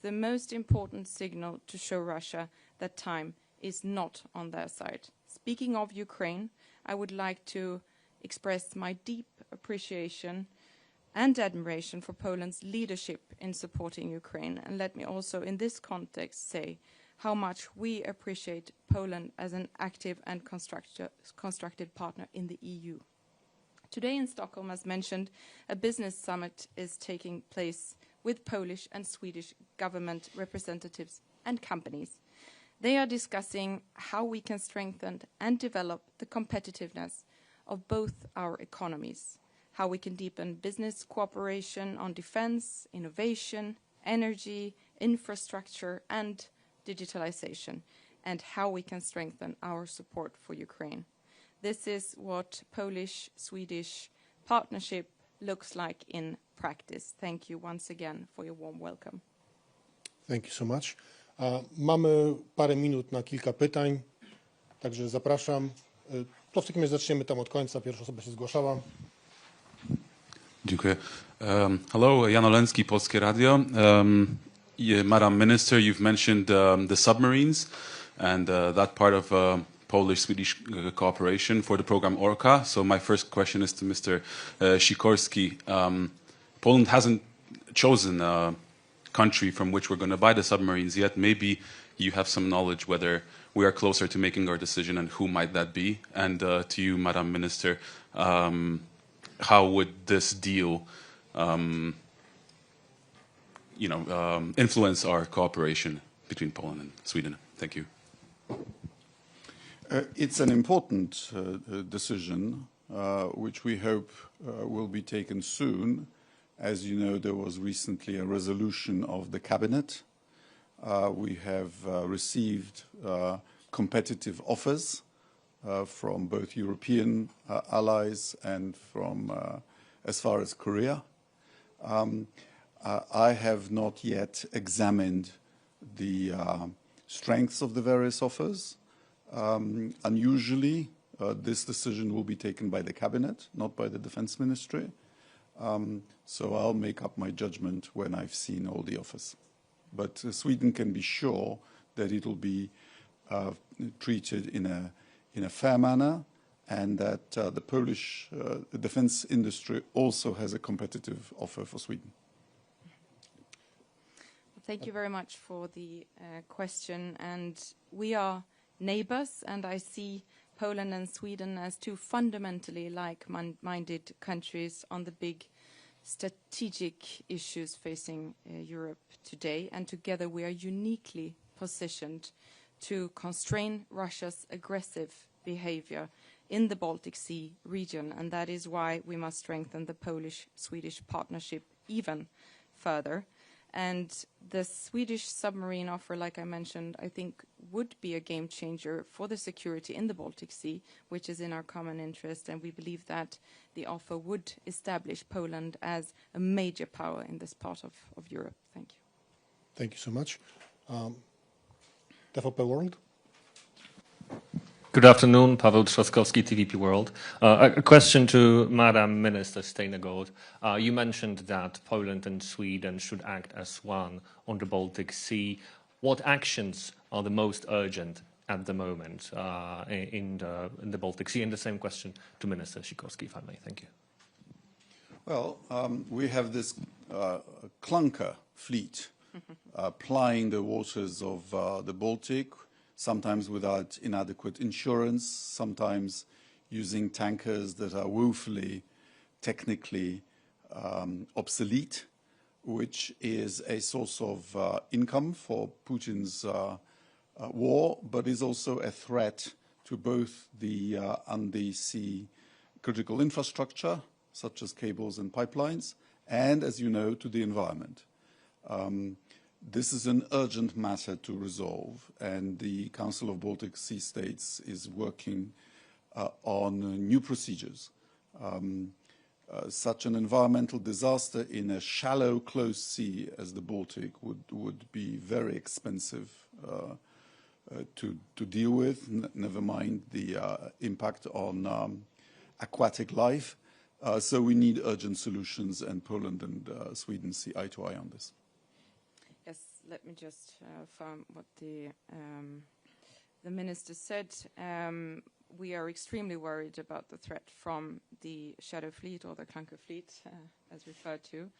the most important signal to show Russia that time is not on their side. Speaking of Ukraine, I would like to express my deep appreciation and admiration for Poland's leadership in supporting Ukraine. And let me also in this context say how much we appreciate Poland as an active and constructive partner in the EU. Today in Stockholm, as mentioned, a business summit is taking place with Polish and Swedish government representatives and companies. They are discussing how we can strengthen and develop the competitiveness of both our economies, how we can deepen business cooperation on defense, innovation, energy, infrastructure, and digitalization, and how we can strengthen our support for Ukraine. This is what Polish-Swedish partnership looks like in practice. Thank you once again for your warm welcome. Thank you so much. Mamy parę minut na kilka pytań, także zapraszam. To w takim razie zaczniemy tam od końca. Pierwsza osoba się zgłaszała. Dziękuję. Hello, Jan Oleński, Polskie Radio. Madam Minister, you've mentioned the submarines and that part of Polish-Swedish cooperation for the program Orca. So my first question is to Mr. Sikorski. Poland hasn't chosen a country from which we're going to buy the submarines yet. Maybe you have some knowledge whether we are closer to making our decision and who might that be. And to you, Madam Minister, how would this deal influence our cooperation between Poland and Sweden? Thank you. It's an important decision, which we hope will be taken soon. As you know, there was recently a resolution of the cabinet. We have received competitive offers from both European allies and from as far as Korea. I have not yet examined the strengths of the various offers. Unusually, this decision will be taken by the cabinet, not by the defense ministry. So I'll make up my judgment when I've seen all the offers. But Sweden can be sure that it will be treated in a fair manner, and that the Polish defense industry also has a competitive offer for Sweden. Thank you very much for the question. And we are neighbors, and I see Poland and Sweden as two fundamentally like-minded countries on the big strategic issues facing Europe today. And together we are uniquely positioned to constrain Russia's aggressive behavior in the Baltic Sea region. And that is why we must strengthen the Polish-Swedish partnership even further. And the Swedish submarine offer, like I mentioned, I think would be a game changer for the security in the Baltic Sea, which is in our common interest. And we believe that the offer would establish Poland as a major power in this part of Europe. Thank you. Thank you so much. TVP World. Good afternoon, Paweł Trzaskowski, TVP World. A question to Madam Minister Stenergard. You mentioned that Poland and Sweden should act as one on the Baltic Sea. What actions are the most urgent at the moment in the Baltic Sea? And the same question to Minister Sikorski, if I may. Thank you. Well, we have this clunker fleet plying the waters of the Baltic, sometimes without inadequate insurance, sometimes using tankers that are woefully technically obsolete, which is a source of income for Putin's war, but is also a threat to both the undersea critical infrastructure, such as cables and pipelines, and, as you know, to the environment. This is an urgent matter to resolve, and the Council of Baltic Sea States is working on new procedures. Such an environmental disaster in a shallow, closed sea as the Baltic would be very expensive to deal with, never mind the impact on aquatic life. So we need urgent solutions, and Poland and Sweden see eye to eye on this. Yes, let me just affirm what the minister said. We are extremely worried about the threat from the shadow fleet or the clunker fleet, as referred to,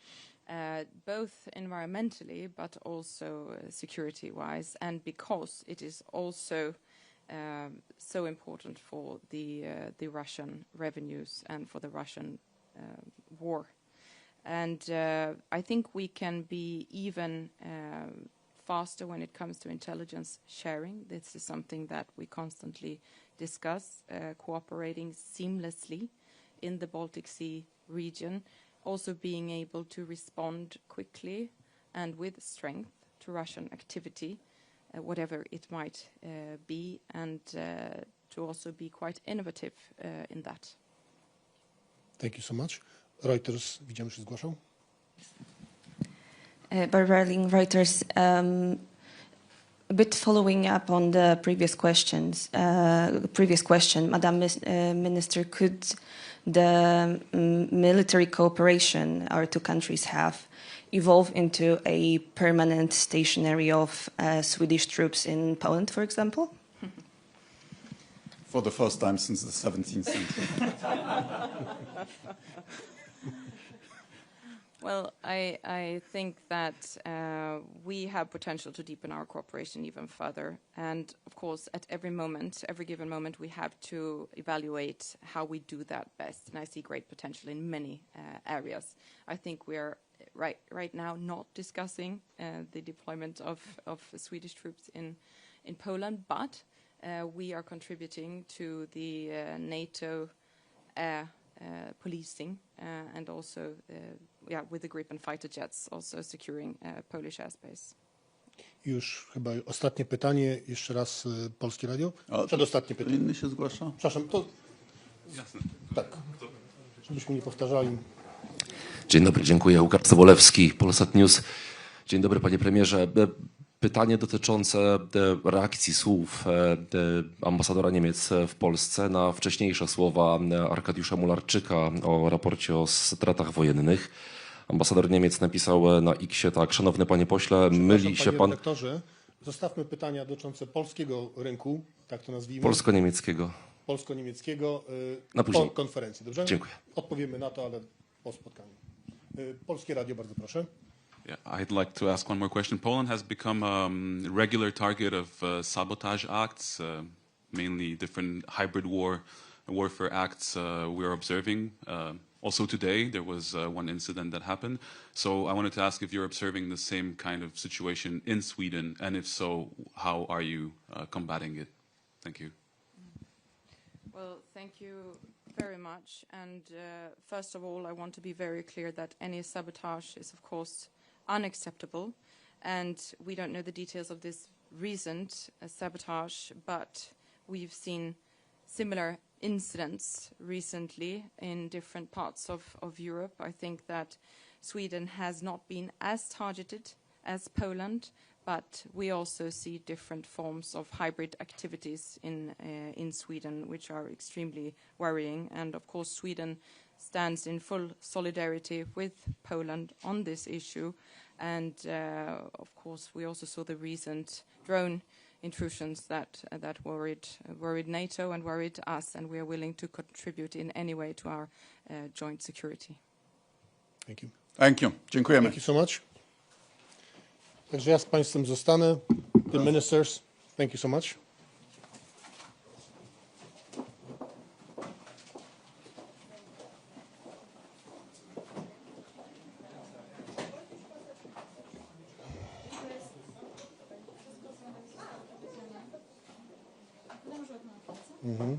both environmentally but also security-wise, and because it is also so important for the Russian revenues and for the Russian war. And I think we can be even faster when it comes to intelligence sharing. This is something that we constantly discuss, cooperating seamlessly in the Baltic Sea region, also being able to respond quickly and with strength to Russian activity, whatever it might be, and to also be quite innovative in that. Thank you so much. Reuters, widziałem, że się zgłaszał. Barbara Ling, Reuters. A bit following up on the previous question, Madam Minister, could the military cooperation our two countries have evolve into a permanent stationary of Swedish troops in Poland, for example? For the first time since the 17th century. Well, I think that we have potential to deepen our cooperation even further. And of course, at every given moment, we have to evaluate how we do that best. And I see great potential in many areas. I think we are right now not discussing the deployment of Swedish troops in Poland, but we are contributing to the NATO air policing and also with the Gripen fighter jets also securing Polish airspace. Już chyba ostatnie pytanie, jeszcze raz Polskie Radio. Przedostatnie pytanie. Inny się zgłasza? Przepraszam, to... Jasne. Tak, żebyśmy nie powtarzali. Dzień dobry, dziękuję. Łukasz Sobolewski, Polsat News. Dzień dobry, panie premierze. Pytanie dotyczące reakcji słów ambasadora Niemiec w Polsce na wcześniejsze słowa Arkadiusza Mularczyka o raporcie o stratach wojennych. Ambasador Niemiec napisał na X-ie tak: szanowny panie pośle, myli się pan... Panie redaktorze, zostawmy pytania dotyczące polskiego rynku, tak to nazwijmy. Polsko-niemieckiego. Polsko-niemieckiego Na później. konferencji, dobrze? Dziękuję. Odpowiemy na to, ale po spotkaniu. Polskie Radio, bardzo proszę. Yeah, I'd like to ask one more question. Poland has become a regular target of sabotage acts, mainly different hybrid warfare acts we are observing. Also today, there was one incident that happened. So I wanted to ask if you're observing the same kind of situation in Sweden, and if so, how are you combating it? Thank you. Well, thank you very much. And first of all, I want to be very clear that any sabotage is, of course, unacceptable. And we don't know the details of this recent sabotage, but we've seen similar incidents recently in different parts of Europe. I think that Sweden has not been as targeted as Poland, but we also see different forms of hybrid activities in Sweden, which are extremely worrying. And of course, Sweden stands in full solidarity with Poland on this issue. And of course, we also saw the recent drone intrusions that worried NATO and worried us, and we are willing to contribute in any way to our joint security. Thank you. Thank you. Dziękujemy. Thank you so much. Także ja z Państwem zostanę. The ministers, thank you so much. Mm-hmm.